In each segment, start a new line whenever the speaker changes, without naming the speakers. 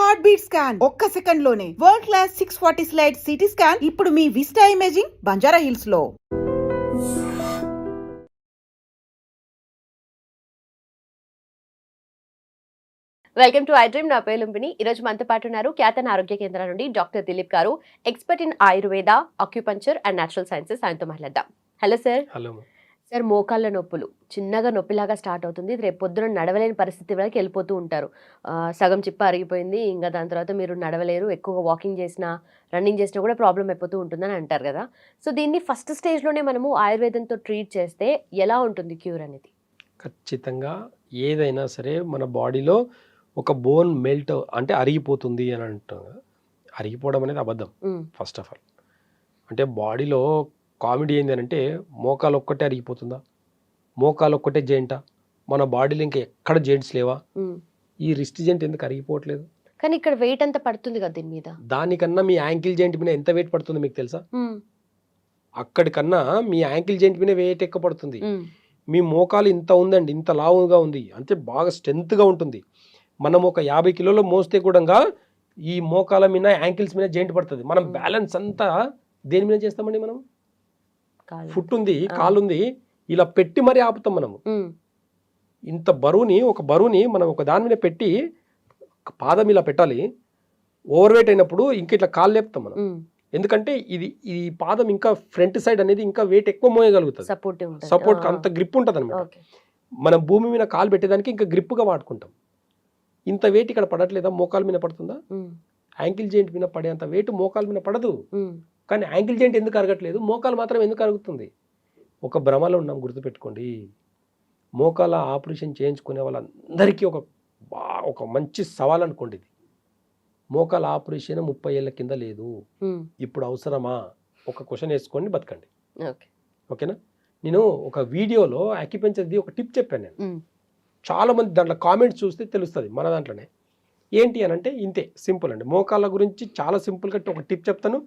Heart beat scan ఒక్క second లోనే world class 640 slide CT scan ఇప్పుడు మీ విస్టా ఇమేజింగ్ బంజారా హిల్స్ లో.
Welcome to I dream. నా పేరు లుంబిని. ఈ రోజు మనతో పాటు ఉన్నారు ఖ్యాతన ఆరోగ్య కేంద్రం నుండి డాక్టర్ దిలీప్ గారు, expert in Ayurveda, acupuncture and natural sciences. ఆయనతో మాట్లాడదాం. Hello sir.
హలో
సార్, మోకాళ్ళ నొప్పులు చిన్నగా నొప్పిలాగా స్టార్ట్ అవుతుంది, రేపు పొద్దున నడవలేని పరిస్థితి వరకు వెళ్ళిపోతూ ఉంటారు. సగం చిప్ప అరిగిపోయింది, ఇంకా దాని తర్వాత మీరు నడవలేరు, ఎక్కువగా వాకింగ్ చేసినా రన్నింగ్ చేసినా కూడా ప్రాబ్లం అయిపోతూ ఉంటుందని అంటారు కదా. సో దీన్ని ఫస్ట్ స్టేజ్లోనే మనము ఆయుర్వేదంతో ట్రీట్ చేస్తే ఎలా ఉంటుంది క్యూర్ అనేది?
ఖచ్చితంగా ఏదైనా సరే మన బాడీలో ఒక బోన్ మెల్ట్ అంటే అరిగిపోతుంది అని అంటాం. అరిగిపోవడం అనేది అబద్ధం. ఫస్ట్ ఆఫ్ ఆల్ అంటే బాడీలో కామెడీ ఏంది అని అంటే మోకాలు ఒక్కటే అరిగిపోతుందా, మోకాలు ఒక్కటే జాయింటా, మన బాడీలో ఇంకా ఎక్కడ జాయింట్స్ లేవా? ఈ రిస్ట్ జాయింట్ ఎందుకు అరిగిపోవట్లేదు?
కానీ ఇక్కడ వెయిట్ అంతా పడుతుంది కదా దీని మీద.
దానికన్నా మీ యాంకిల్ జాయింట్ మీద ఎంత వెయిట్ పడుతుందో మీకు తెలుసా? అక్కడికన్నా మీ యాంకిల్ జాయింట్ మీద వెయిట్ ఎక్కువ పడుతుంది. మీ మోకాలు ఇంత ఉందండి, ఇంత లావుగా ఉంది అంటే బాగా స్ట్రెంత్గా ఉంటుంది. మనం ఒక 50 కిలోలు మోస్తే కూడా ఈ మోకాల మీద యాంకిల్స్ మీద జాయింట్ పడుతుంది. మనం బ్యాలెన్స్ అంతా దేని మీద చేస్తామండి? మనం ఫుట్ ఉంది, కాలు ఉంది, ఇలా పెట్టి మరీ ఆపుతాం. మనము ఇంత ఒక బరువుని మనం ఒక దాని మీద పెట్టి పాదం ఇలా పెట్టాలి. ఓవర్ వెయిట్ అయినప్పుడు ఇంక ఇట్లా కాలు లేపుతాం మనం. ఎందుకంటే ఈ పాదం ఇంకా ఫ్రంట్ సైడ్ అనేది ఇంకా వెయిట్ ఎక్కువ మోయగలుగుతుంది, సపోర్ట్ అంత గ్రిప్ ఉంటుంది అనమాట. మనం భూమి మీద కాలు పెట్టేదానికి ఇంకా గ్రిప్గా వాడుకుంటాం. ఇంత వెయిట్ ఇక్కడ పడట్లేదా? మోకాల మీద పడుతుందా? యాంకిల్ జాయింట్ మీద పడేంత వెయిట్ మోకాల మీద పడదు. కానీ యాంకిల్ జాయింట్ ఎందుకు అరగట్లేదు, మోకాలు మాత్రం ఎందుకు అరుగుతుంది? ఒక భ్రమలో ఉన్నాం, గుర్తుపెట్టుకోండి. మోకాల ఆపరేషన్ చేయించుకునే వాళ్ళందరికీ ఒక మంచి సవాల్ అనుకోండి ఇది. మోకాల ఆపరేషన్ 30 ఏళ్ళ కింద లేదు, ఇప్పుడు అవసరమా? ఒక క్వశ్చన్ వేసుకోండి, బతకండి. ఓకేనా? నేను ఒక వీడియోలో అక్యుపంచర్ది ఒక టిప్ చెప్పాను నేను. చాలా మంది దాంట్లో కామెంట్స్ చూస్తే తెలుస్తుంది మన దాంట్లోనే. ఏంటి అని అంటే ఇంతే సింపుల్ అండి. మోకాళ్ళ గురించి చాలా సింపుల్గా ఒక టిప్ చెప్తాను,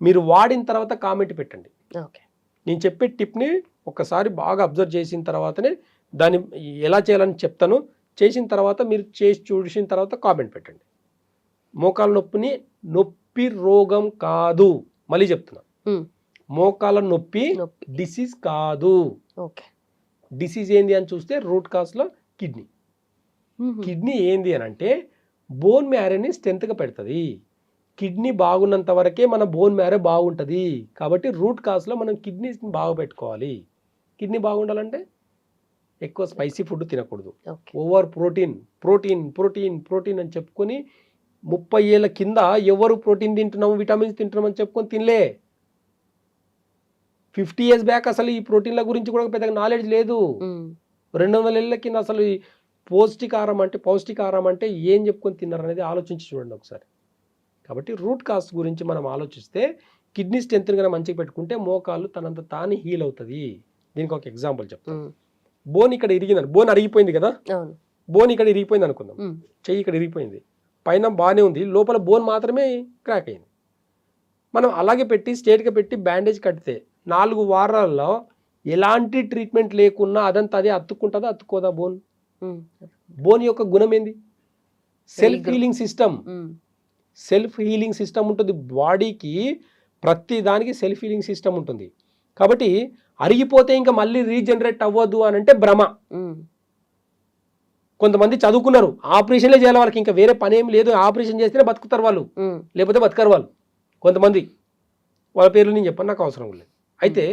మీరు వాడిన తర్వాత కామెంట్ పెట్టండి. నేను చెప్పే టిప్ని ఒకసారి బాగా అబ్జర్వ్ చేసిన తర్వాతనే దాన్ని ఎలా చేయాలని చెప్తాను. చేసిన తర్వాత మీరు చేసి చూసిన తర్వాత కామెంట్ పెట్టండి. మోకాళ్ళ నొప్పి రోగం కాదు, మళ్ళీ చెప్తున్నా, మోకాళ్ళ నొప్పి డిసీజ్ కాదు. డిసీజ్ ఏంది అని చూస్తే రూట్ కాజ్లో కిడ్నీ ఏంది అని అంటే బోన్ మ్యారోని స్ట్రెంత్గా పెడుతుంది. కిడ్నీ బాగున్నంత వరకే మన బోన్ మ్యారో బాగుంటుంది. కాబట్టి రూట్ కాజ్లో మనం కిడ్నీస్ని బాగా పెట్టుకోవాలి. కిడ్నీ బాగుండాలంటే ఎక్కువ స్పైసీ ఫుడ్ తినకూడదు. ఓవర్ ప్రోటీన్ అని చెప్పుకొని 30 ఏళ్ళ కింద ఎవరు ప్రోటీన్ తింటున్నాము, విటమిన్స్ తింటున్నామని చెప్పుకొని తినలే. 50 years బ్యాక్ అసలు ఈ ప్రోటీన్ల గురించి కూడా పెద్దగా నాలెడ్జ్ లేదు. 200 ఏళ్ళ కింద అసలు ఈ పౌష్టికాహారం అంటే ఏం చెప్పుకొని తిన్నారు అనేది ఆలోచించి చూడండి ఒకసారి. కాబట్టి రూట్ కాజ్ గురించి మనం ఆలోచిస్తే కిడ్నీ స్ట్రెంత్ కన్నా మంచిగా పెట్టుకుంటే మోకాళ్ళు తనంత తానే హీల్ అవుతుంది. దీనికి ఒక ఎగ్జాంపుల్ చెప్తాను. బోన్ ఇక్కడ ఇరిగిందని, బోన్ అరిగిపోయింది కదా, బోన్ ఇక్కడ ఇరిగిపోయింది అనుకుందాం. చెయ్యి ఇక్కడ ఇరిగిపోయింది, పైన బాగానే ఉంది, లోపల బోన్ మాత్రమే క్రాక్ అయింది. మనం అలాగే పెట్టి స్ట్రేట్గా పెట్టి బ్యాండేజ్ కడితే 4 వారాల్లో ఎలాంటి ట్రీట్మెంట్ లేకున్నా అదంతా అదే అతుక్కుంటుందా, అతుక్కోదా? బోన్ యొక్క గుణం ఏంది? సెల్ఫ్ హీలింగ్ సిస్టమ్ ఉంటుంది బాడీకి. ప్రతి దానికి సెల్ఫ్ హీలింగ్ సిస్టమ్ ఉంటుంది. కాబట్టి అరిగిపోతే ఇంకా మళ్ళీ రీజనరేట్ అవ్వదు అని అంటే భ్రమ. కొంతమంది చదువుకున్నారు, ఆపరేషన్లే చేయాలి, వాళ్ళకి ఇంకా వేరే పని ఏం లేదు, ఆపరేషన్ చేస్తేనే బతుకుతారు వాళ్ళు, లేకపోతే బతకరు వాళ్ళు. కొంతమంది వాళ్ళ పేర్లు నేను చెప్పను, నాకు అవసరం లేదు. అయితే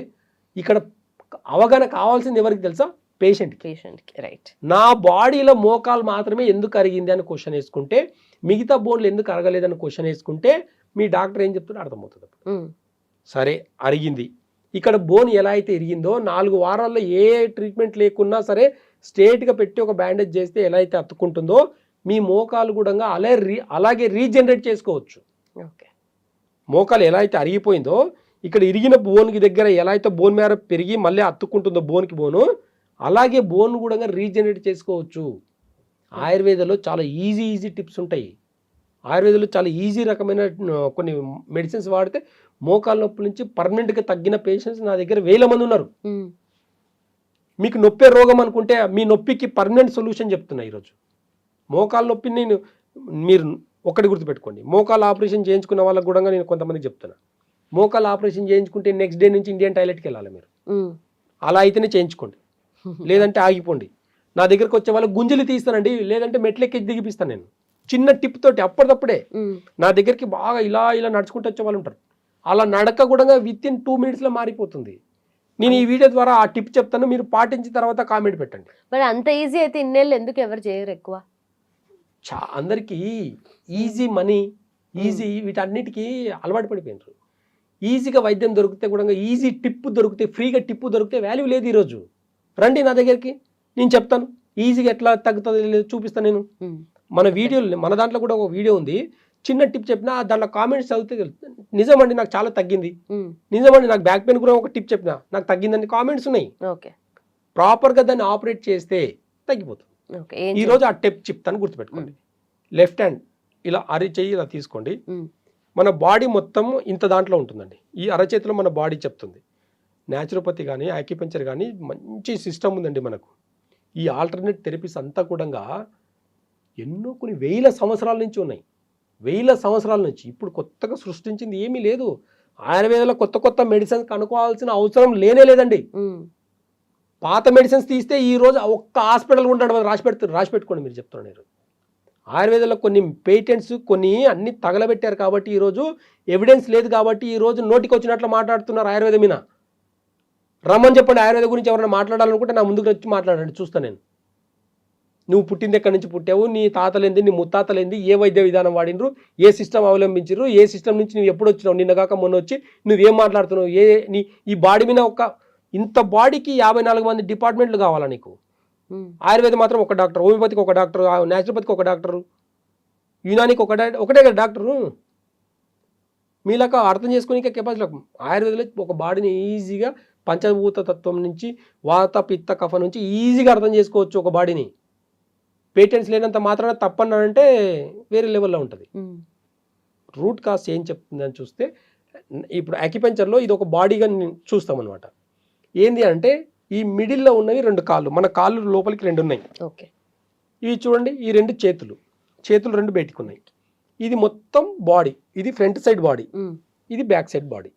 ఇక్కడ అవగాహన కావాల్సింది ఎవరికి తెలుసా? పేషెంట్కి.
రైట్.
నా బాడీలో మోకాలు మాత్రమే ఎందుకు అరిగింది అని క్వశ్చన్ వేసుకుంటే, మిగతా బోన్లు ఎందుకు అరగలేదని క్వశ్చన్ వేసుకుంటే మీ డాక్టర్ ఏం చెప్తుందో అర్థమవుతుంది. సరే, అరిగింది. ఇక్కడ బోన్ ఎలా అయితే ఇరిగిందో 4 వారాల్లో ఏ ట్రీట్మెంట్ లేకున్నా సరే స్ట్రేట్గా పెట్టి ఒక బ్యాండేజ్ చేస్తే ఎలా అయితే అతుక్కుంటుందో మీ మోకాలు కూడా అలాగే రీజనరేట్ చేసుకోవచ్చు. మోకాలు ఎలా అయితే అరిగిపోయిందో ఇక్కడ ఇరిగిన బోన్కి దగ్గర ఎలా అయితే బోన్ మ్యారో పెరిగి మళ్ళీ అతుక్కుంటుందో బోన్కి బోను, అలాగే బోన్ కూడా రీజనరేట్ చేసుకోవచ్చు. ఆయుర్వేదంలో చాలా ఈజీ టిప్స్ ఉంటాయి. ఆయుర్వేదంలో చాలా ఈజీ రకమైన కొన్ని మెడిసిన్స్ వాడితే మోకాల నొప్పి నుంచి పర్మనెంట్గా తగ్గిన పేషెంట్స్ నా దగ్గర 1000 మంది ఉన్నారు. మీకు నొప్పే రోగం అనుకుంటే మీ నొప్పికి పర్మనెంట్ సొల్యూషన్ చెప్తున్నా ఈరోజు. మోకాల నొప్పిని మీరు ఒకటి గుర్తుపెట్టుకోండి, మోకాలు ఆపరేషన్ చేయించుకున్న వాళ్ళకు కూడా నేను కొంతమందికి చెప్తున్నా, మోకాలు ఆపరేషన్ చేయించుకుంటే నెక్స్ట్ డే నుంచి ఇండియన్ టాయిలెట్కి వెళ్ళాలి మీరు. అలా అయితేనే చేయించుకోండి, లేదంటే ఆగిపోండి. నా దగ్గరకు వచ్చే వాళ్ళకి గుంజలు తీస్తానండి, లేదంటే మెట్లెక్కి దిగిపిస్తాను నేను చిన్న టిప్ తోటి. అప్పటికప్పుడే నా దగ్గరికి బాగా ఇలా ఇలా నడుచుకుంటూ వచ్చే వాళ్ళు ఉంటారు. అలా నడక కూడా విత్ ఇన్ 2 minutesలో మారిపోతుంది. నేను ఈ వీడియో ద్వారా ఆ టిప్ చెప్తాను, మీరు పాటించిన తర్వాత కామెంట్ పెట్టండి.
మరి అంత ఈజీ అయితే ఇన్నేళ్ళు ఎందుకు ఎవరు చేయరు ఎక్కువ?
అందరికీ ఈజీ మనీ, ఈజీ వీటన్నిటికీ అలవాటు పడిపోయినారు. ఈజీగా వైద్యం దొరికితే కూడా, ఈజీ టిప్ దొరికితే, ఫ్రీగా టిప్ దొరికితే వాల్యూ లేదు ఈరోజు. రండి నా దగ్గరికి, నేను చెప్తాను ఈజీగా ఎట్లా తగ్గుతుంది లేదు చూపిస్తాను నేను. మన వీడియోలు, మన దాంట్లో కూడా ఒక వీడియో ఉంది, చిన్న టిప్ చెప్పినా దాంట్లో కామెంట్స్ చదివితే నిజమండి నాకు చాలా తగ్గింది, నిజమండి నాకు బ్యాక్ పెయిన్ కూడా ఒక టిప్ చెప్పినా నాకు తగ్గిందని కామెంట్స్ ఉన్నాయి. ప్రాపర్గా దాన్ని ఆపరేట్ చేస్తే తగ్గిపోతుంది. ఈరోజు ఆ టిప్ చెప్తాను, గుర్తుపెట్టుకోండి. లెఫ్ట్ హ్యాండ్ ఇలా అరచేయి ఇలా తీసుకోండి. మన బాడీ మొత్తం ఇంత దాంట్లో ఉంటుందండి. ఈ అరచేతిలో మన బాడీ చెప్తుంది. న్యాచురోపతి కానీ యాక్యుపంక్చర్ కానీ మంచి సిస్టమ్ ఉందండి మనకు. ఈ ఆల్టర్నేట్ థెరపీస్ అంతా కూడా ఎన్నో కొన్ని వేల సంవత్సరాల నుంచి ఉన్నాయి, వేల సంవత్సరాల నుంచి. ఇప్పుడు కొత్తగా సృష్టించింది ఏమీ లేదు. ఆయుర్వేదంలో కొత్త కొత్త మెడిసిన్స్ కనుక్కోవాల్సిన అవసరం లేనే లేదండి. పాత మెడిసిన్స్ తీస్తే ఈ రోజు ఒక్క హాస్పిటల్ ఉంటాడు, రాసి పెట్టుకోండి మీరు చెప్తున్నారు. ఆయుర్వేదంలో కొన్ని పేటెంట్స్ కొన్ని అన్ని తగలబెట్టారు కాబట్టి ఈరోజు ఎవిడెన్స్ లేదు కాబట్టి ఈరోజు నోటికి వచ్చినట్లు మాట్లాడుతున్నారు ఆయుర్వేదం మీద. రమ్మని చెప్పండి, ఆయుర్వేదం గురించి ఎవరైనా మాట్లాడాలనుకుంటే నా ముందుకు వచ్చి మాట్లాడండి, చూస్తాను నేను. నువ్వు పుట్టింది ఎక్కడి నుంచి పుట్టావు, నీ తాతలేంది, నీ ముత్తాతలేంది, ఏ వైద్య విధానం వాడినరు, ఏ సిస్టమ్ అవలంబించరు, ఏ సిస్టమ్ నుంచి నువ్వు ఎప్పుడు వచ్చినావు, నిన్న కాక మొన్న వచ్చి నువ్వేం మాట్లాడుతున్నావు, ఈ బాడీ మీద ఇంత బాడీకి 54 మంది డిపార్ట్మెంట్లు కావాలా నీకు? ఆయుర్వేదం మాత్రం ఒక డాక్టర్, హోమియోపతికి ఒక డాక్టర్, న్యాచురోపతికి ఒక డాక్టరు, యునానికి ఒకటే కదా డాక్టరు. మీలాక అర్థం చేసుకునే కెపాసిటీ. ఆయుర్వేదంలో ఒక బాడీని ఈజీగా పంచభూత తత్వం నుంచి, వాత పిత్త కఫ నుంచి ఈజీగా అర్థం చేసుకోవచ్చు ఒక బాడీని. పేటెంట్స్ లేనంత మాత్రాన తప్పన్నానంటే వేరే లెవెల్లో ఉంటుంది. రూట్ కాజ్ ఏం చెప్తుందని చూస్తే, ఇప్పుడు యాక్యుపంక్చర్లో ఇది ఒక బాడీగా చూస్తాం అనమాట. ఏంది అంటే ఈ మిడిల్లో ఉన్నవి 2 కాళ్ళు, మన కాళ్ళు లోపలికి 2 ఉన్నాయి. ఇవి చూడండి, ఈ 2 చేతులు 2 బయటికి ఉన్నాయి. ఇది మొత్తం బాడీ, ఇది ఫ్రంట్ సైడ్ బాడీ, ఇది బ్యాక్ సైడ్ బాడీ.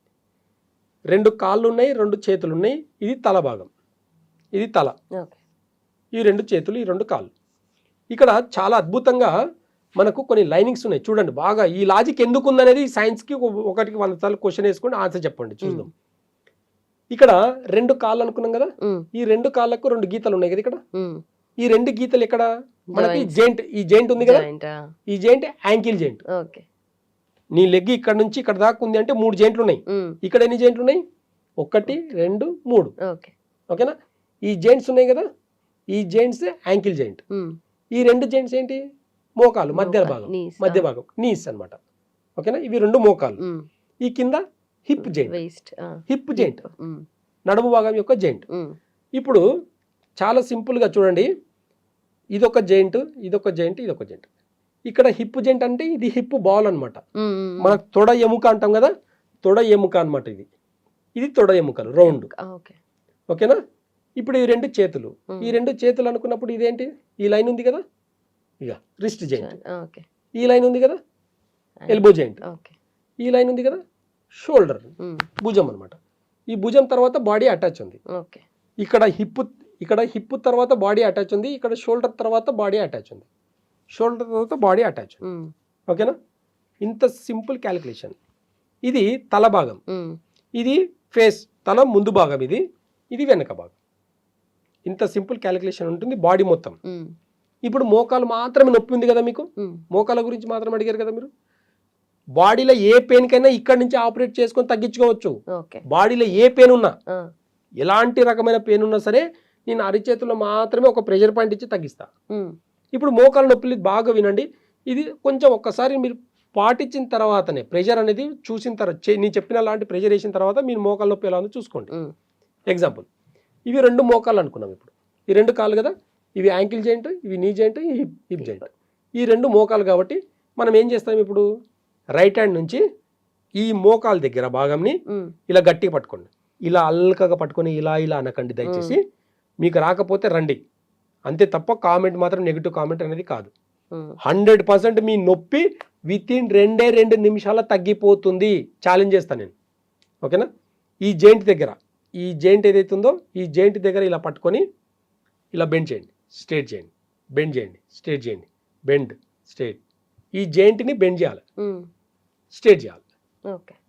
2 కాళ్ళు ఉన్నాయి, 2 చేతులు ఉన్నాయి. ఇది తల భాగం, ఇది తల, ఈ 2 చేతులు, ఈ 2 కాళ్ళు. ఇక్కడ చాలా అద్భుతంగా మనకు కొన్ని లైనింగ్స్ ఉన్నాయి చూడండి. బాగా ఈ లాజిక్ ఎందుకు ఉందనేది సైన్స్కి ఒకటికి 100 సార్లు క్వశ్చన్ వేసుకొని ఆన్సర్ చెప్పండి, చూద్దాం. ఇక్కడ 2 కాళ్ళు అనుకున్నాం కదా, ఈ 2 కాళ్ళకు 2 గీతలు ఉన్నాయి కదా. ఇక్కడ ఈ 2 గీతలు ఎక్కడ మనకి జెయింట్, ఈ జెయింట్ ఉంది కదా, ఈ జెయింట్ యాంకిల్ జెయింట్. నీ లెగ్ ఇక్కడ నుంచి ఇక్కడ దాకా ఉంది అంటే 3 జెయింట్లు ఉన్నాయి. ఇక్కడ ఎన్ని జెయింట్లు ఉన్నాయి? 1 2 3. ఓకేనా? ఈ జెయింట్స్ ఉన్నాయి కదా, ఈ జెయింట్స్ యాంకిల్ జెయింట్. ఈ 2 జెయింట్స్ ఏంటి? మోకాలు మధ్య భాగం నీస్ అన్నమాట. ఓకేనా? ఇవి 2 మోకాలు. ఈ కింద హిప్ జెయింట్, నడుము భాగం యొక్క జెయింట్. ఇప్పుడు చాలా సింపుల్గా చూడండి, ఇదొక జెయింట్, ఇదొక జెయింట్, ఇదొక జెయింట్. ఇక్కడ హిప్ జెయింట్ అంటే ఇది హిప్ బాల్ అనమాట. మన తొడ ఎముక అంటాం కదా, తొడ ఎముక అనమాట. ఇది తొడ ఎముకలు రౌండ్. ఓకేనా? ఇప్పుడు ఈ 2 చేతులు, ఈ 2 చేతులు అనుకున్నప్పుడు ఇదేంటి? ఈ లైన్ ఉంది కదా, ఇక రిస్ట్ జెయింట్. ఈ లైన్ ఉంది కదా, ఎల్బో జెయింట్. ఈ లైన్ ఉంది కదా, షోల్డర్, భుజం అనమాట. ఈ భుజం తర్వాత బాడీ అటాచ్ ఉంది. ఇక్కడ హిప్ తర్వాత బాడీ అటాచ్ ఉంది, ఇక్కడ షోల్డర్ తర్వాత బాడీ అటాచ్ ఉంది, షోల్డర్ తర్వాత బాడీ అటాచ్. ఓకేనా? ఇంత సింపుల్ క్యాలిక్యులేషన్. ఇది తల భాగం, ఇది ఫేస్, తల ముందు భాగం, ఇది వెనక భాగం. ఇంత సింపుల్ క్యాలిక్యులేషన్ ఉంటుంది బాడీ మొత్తం. ఇప్పుడు మోకాలు మాత్రమే నొప్పి ఉంది కదా మీకు, మోకాల గురించి మాత్రం అడిగారు కదా మీరు. బాడీలో ఏ పెయిన్ కైనా ఇక్కడ నుంచి ఆపరేట్ చేసుకొని తగ్గించుకోవచ్చు. బాడీలో ఏ పెయిన్ ఉన్నా, ఎలాంటి రకమైన పెయిన్ ఉన్నా సరే నేను అరిచేతుల్లో మాత్రమే ఒక ప్రెషర్ పాయింట్ ఇచ్చి తగ్గిస్తా. ఇప్పుడు మోకాల నొప్పులు బాగా వినండి. ఇది కొంచెం ఒక్కసారి మీరు పాటించిన తర్వాతనే ప్రెషర్ అనేది చూసిన తర్వాత, నేను చెప్పిన లాంటి ప్రెషర్ వేసిన తర్వాత మీరు మోకాల నొప్పి ఎలా ఉందో చూసుకోండి. ఎగ్జాంపుల్, ఇవి 2 మోకాళ్ళు అనుకున్నాం. ఇప్పుడు ఈ 2 కాళ్ళు కదా, ఇవి యాంకిల్ జాయింట్, ఇవి నీ జాయింట్, హిప్ జాయింట్. ఈ 2 మోకాలు కాబట్టి మనం ఏం చేస్తాం, ఇప్పుడు రైట్ హ్యాండ్ నుంచి ఈ మోకాలు దగ్గర భాగంని ఇలా గట్టిగా పట్టుకోండి. ఇలా అల్కగా పట్టుకొని ఇలా అనకండి దయచేసి. మీకు రాకపోతే రండి అంతే తప్ప కామెంట్ మాత్రం నెగిటివ్ కామెంట్ అనేది కాదు. 100% మీ నొప్పి వితిన్ 2 నిమిషాల తగ్గిపోతుంది. ఛాలెంజ్ చేస్తాను నేను, ఓకేనా? ఈ జాయింట్ దగ్గర, ఈ జాయింట్ ఏదైతే ఉందో ఈ జాయింట్ దగ్గర ఇలా పట్టుకొని ఇలా బెండ్ చేయండి, స్ట్రేట్ చేయండి, బెండ్ చేయండి, స్ట్రేట్ చేయండి, బెండ్, స్ట్రేట్. ఈ జాయింట్ని బెండ్ చేయాలి, స్ట్రేట్ చేయాలి,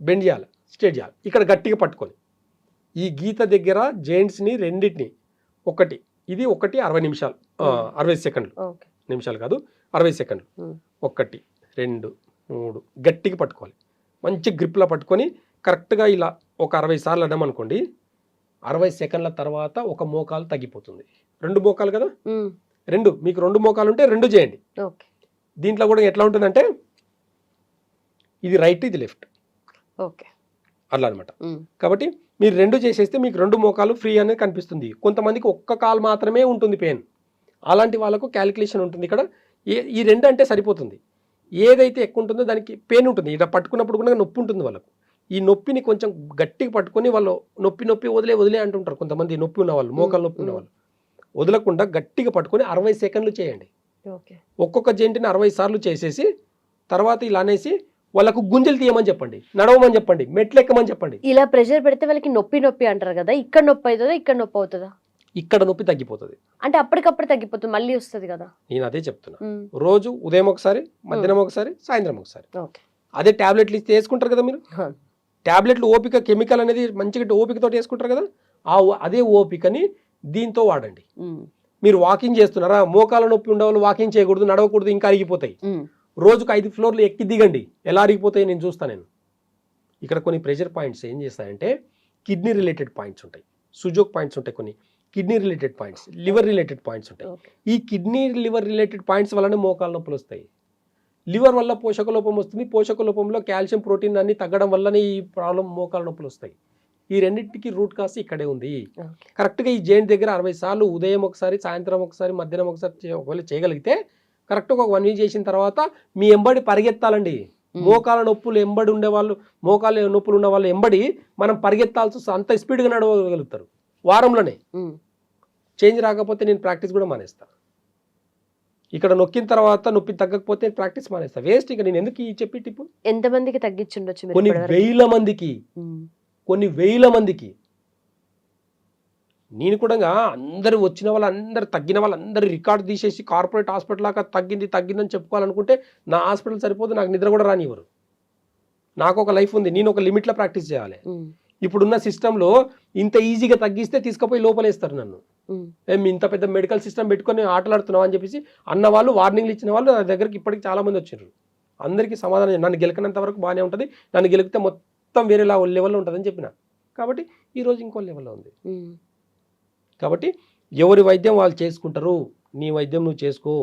బెండ్ చేయాలి, స్ట్రేట్ చేయాలి. ఇక్కడ గట్టిగా పట్టుకొని ఈ గీత దగ్గర జాయింట్స్ని రెండింటిని ఒకటి, ఇది ఒకటి 60 నిమిషాలు, 60 సెకండ్లు, నిమిషాలు కాదు 60 సెకండ్లు, 1 2 3 గట్టిగా పట్టుకోవాలి. మంచి గ్రిప్లా పట్టుకొని కరెక్ట్గా ఇలా ఒక 60 సార్లు అన్నామనుకోండి, 60 సెకండ్ల తర్వాత ఒక మోకాలు తగ్గిపోతుంది. 2 మోకాలు కదా, మీకు 2 మోకాలు ఉంటే 2 చేయండి. దీంట్లో కూడా ఎట్లా ఉంటుందంటే ఇది రైట్, ఇది లెఫ్ట్, అట్లా అనమాట. కాబట్టి మీరు 2 చేసేస్తే మీకు 2 మోకాలు ఫ్రీ అనేది కనిపిస్తుంది. కొంతమందికి ఒక్క కాలు మాత్రమే ఉంటుంది పెయిన్, అలాంటి వాళ్ళకు క్యాలిక్యులేషన్ ఉంటుంది. ఇక్కడ ఈ 2 అంటే సరిపోతుంది. ఏదైతే ఎక్కువ ఉంటుందో దానికి పెయిన్ ఉంటుంది, ఇలా పట్టుకున్నప్పుడు కూడా నొప్పి ఉంటుంది వాళ్ళకు. ఈ నొప్పిని కొంచెం గట్టిగా పట్టుకొని వాళ్ళు నొప్పి వదిలే అంటుంటారు కొంతమంది. నొప్పి ఉన్న వాళ్ళు, మోకాలు నొప్పి ఉన్న వాళ్ళు వదలకుండా గట్టిగా పట్టుకొని 60 సెకండ్లు చేయండి. ఒక్కొక్క జెంట్ని 60 సార్లు చేసేసి తర్వాత ఇలా అనేసి వాళ్ళకు గుంజలు తీయమని చెప్పండి, నడవమని చెప్పండి, మెట్లు ఎక్కమని చెప్పండి.
ఇలా ప్రెషర్ పెడితే వాళ్ళకి నొప్పి అంటారు కదా, ఇక్కడ నొప్పి అవుతుందా, ఇక్కడ నొప్పి అవుతుందా?
ఇక్కడ నొప్పి తగ్గిపోతుంది,
అంటే అప్పటికప్పుడు తగ్గిపోతుంది, మళ్ళీ వస్తుంది కదా.
నేను అదే చెప్తున్నా. రోజు ఉదయం ఒకసారి, మధ్యాహ్నం ఒకసారి, సాయంత్రం ఒకసారి. అదే టాబ్లెట్లు ఇస్తే వేసుకుంటారు కదా మీరు. టాబ్లెట్లు ఓపిక, కెమికల్ అనేది మంచిగా ఓపికతో వేసుకుంటారు కదా, అదే ఓపికని దీంతో వాడండి. మీరు వాకింగ్ చేస్తున్నారా, మోకాల నొప్పి ఉండేవాళ్ళు వాకింగ్ చేయకూడదు, నడవకూడదు, ఇంకా అరిగిపోతాయి. రోజుకు 5 ఫ్లోర్లు ఎక్కి దిగండి, ఎలా అరిగిపోతాయి నేను చూస్తాను. నేను ఇక్కడ కొన్ని ప్రెషర్ పాయింట్స్ ఏం చేస్తాయంటే కిడ్నీ రిలేటెడ్ పాయింట్స్ ఉంటాయి, సుజోక్ పాయింట్స్ ఉంటాయి, కొన్ని kidney related points, liver related points ఉంటాయి. ఈ కిడ్నీ లివర్ రిలేటెడ్ పాయింట్స్ వల్లనే మోకాల నొప్పులు వస్తాయి. లివర్ వల్ల పోషక లోపం వస్తుంది, పోషక లోపంలో కాల్షియం, ప్రోటీన్ అన్ని తగ్గడం వల్లనే ఈ ప్రాబ్లం మోకాల నొప్పులు వస్తాయి. ఈ రెండింటికి రూట్ కాస్ ఇక్కడే ఉంది. కరెక్ట్గా ఈ జాయింట్ దగ్గర 60 సార్లు ఉదయం ఒకసారి, సాయంత్రం ఒకసారి, మధ్యాహ్నం ఒకసారి ఒకవేళ చేయగలిగితే కరెక్ట్గా ఒక 1 వీక్ చేసిన తర్వాత మీ ఎంబడి పరిగెత్తాలండి. మోకాల నొప్పులు ఎంబడి ఉండేవాళ్ళు, మోకాల నొప్పులు ఉన్న వాళ్ళు ఎంబడి మనం పరిగెత్తాల్సి అంత స్పీడ్గా నడవగలుగుతారు వారంలోనే. చేంజ్ రాకపోతే నేను ప్రాక్టీస్ కూడా మానేస్తాను. ఇక్కడ నొక్కిన తర్వాత నొప్పి తగ్గకపోతే ప్రాక్టీస్ మానేస్తా, వేస్ట్. ఇక నేను ఎందుకు చెప్పి టిప్పు.
ఎంతమందికి తగ్గించుండొచ్చు?
కొన్ని వేల మందికి. నేను కూడా అందరు వచ్చిన వాళ్ళందరూ, తగ్గిన వాళ్ళందరూ రికార్డు తీసేసి కార్పొరేట్ హాస్పిటల్ లాగా తగ్గిందని చెప్పుకోవాలనుకుంటే నా హాస్పిటల్ సరిపోదు, నాకు నిద్ర కూడా రానివ్వరు. నాకు ఒక లైఫ్ ఉంది, నేను ఒక లిమిట్లో ప్రాక్టీస్ చేయాలి. ఇప్పుడున్న సిస్టంలో ఇంత ఈజీగా తగ్గిస్తే తీసుకుపోయి లోపలేస్తారు నన్ను. ఇంత పెద్ద మెడికల్ సిస్టమ్ పెట్టుకొని ఆటలాడుతున్నావు అని చెప్పేసి అన్న వాళ్ళు, వార్నింగ్లు ఇచ్చిన వాళ్ళు నా దగ్గరికి ఇప్పటికి చాలా మంది వచ్చారు. అందరికీ సమాధానం, నన్ను గెలకనంత వరకు బాగానే ఉంటుంది, నన్ను గెలికితే మొత్తం వేరే లెవెల్లో ఉంటుందని చెప్పిన. కాబట్టి ఈరోజు ఇంకో లెవెల్లో ఉంది. కాబట్టి ఎవరి వైద్యం వాళ్ళు చేసుకుంటారు, నీ వైద్యం నువ్వు చేసుకో.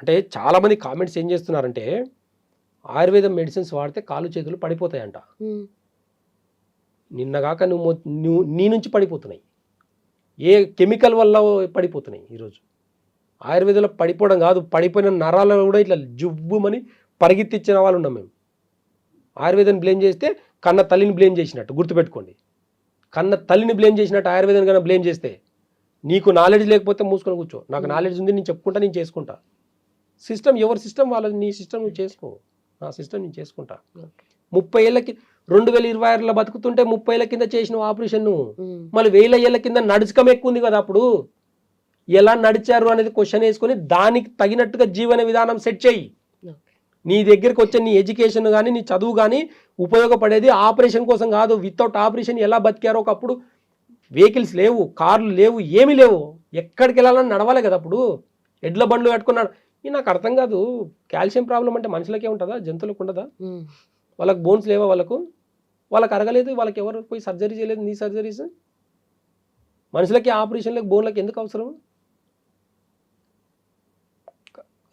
అంటే చాలామంది కామెంట్స్ ఏం చేస్తున్నారంటే ఆయుర్వేదం మెడిసిన్స్ వాడితే కాళ్ళు చేతులు పడిపోతాయంట. నిన్నగాక నువ్వు నీ నుంచి పడిపోతున్నాయి, ఏ కెమికల్ వల్ల పడిపోతున్నాయి. ఈరోజు ఆయుర్వేదంలో పడిపోవడం కాదు, పడిపోయిన నరాలు కూడా ఇట్లా జుబ్బుమని పరిగెత్తిచ్చిన వాళ్ళు ఉన్నాం మేము. ఆయుర్వేదాన్ని బ్లేమ్ చేస్తే కన్న తల్లిని బ్లేమ్ చేసినట్టు గుర్తుపెట్టుకోండి. కన్న తల్లిని బ్లేమ్ చేసినట్టు ఆయుర్వేదం కన్నా బ్లేమ్ చేస్తే నీకు నాలెడ్జ్ లేకపోతే మూసుకొని కూర్చో. నాకు నాలెడ్జ్ ఉంది, నేను చెప్పుకుంటా, నేను చేసుకుంటా. సిస్టమ్ ఎవరి సిస్టమ్ వాళ్ళది, నీ సిస్టమ్ నువ్వు చేసుకో, నా సిస్టమ్ నేను చేసుకుంటా. 30 ఏళ్ళకి 2026లో బతుకుతుంటే 30 ఏళ్ళ కింద చేసిన ఆపరేషన్ నువ్వు మళ్ళీ 1000 ఏళ్ళ కింద నడుచుకం ఎక్కువ ఉంది కదా. అప్పుడు ఎలా నడిచారు అనేది క్వశ్చన్ వేసుకొని దానికి తగినట్టుగా జీవన విధానం సెట్ చేయి. నీ దగ్గరికి వచ్చే నీ ఎడ్యుకేషన్ కానీ, నీ చదువు కానీ ఉపయోగపడేది ఆపరేషన్ కోసం కాదు. వితౌట్ ఆపరేషన్ ఎలా బతికారో, ఒకప్పుడు వెహికల్స్ లేవు, కార్లు లేవు, ఏమీ లేవు, ఎక్కడికి వెళ్ళాలని నడవాలి కదా. అప్పుడు ఎడ్ల బండ్లు కట్టుకున్నాడు. నాకు అర్థం కాదు, కాల్షియం ప్రాబ్లం అంటే మనుషులకే ఉంటుందా, జంతువులకు ఉండదా? వాళ్ళకి బోన్స్ లేవా? వాళ్ళకి అరగలేదు, వాళ్ళకి ఎవరు పోయి సర్జరీ చేయలేదు? నీ సర్జరీస్ మనుషులకి ఆపరేషన్లకు, బోన్లకు ఎందుకు అవసరం?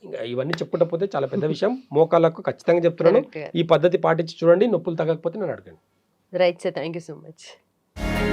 ఇంకా ఇవన్నీ చెప్పుకుంటా పోతే చాలా పెద్ద విషయం. మోకాళ్ళకు ఖచ్చితంగా చెప్తున్నాను, ఈ పద్ధతి పాటించి చూడండి, నొప్పులు తగ్గకపోతే నన్ను అడగండి.
Right sir, thank you so much.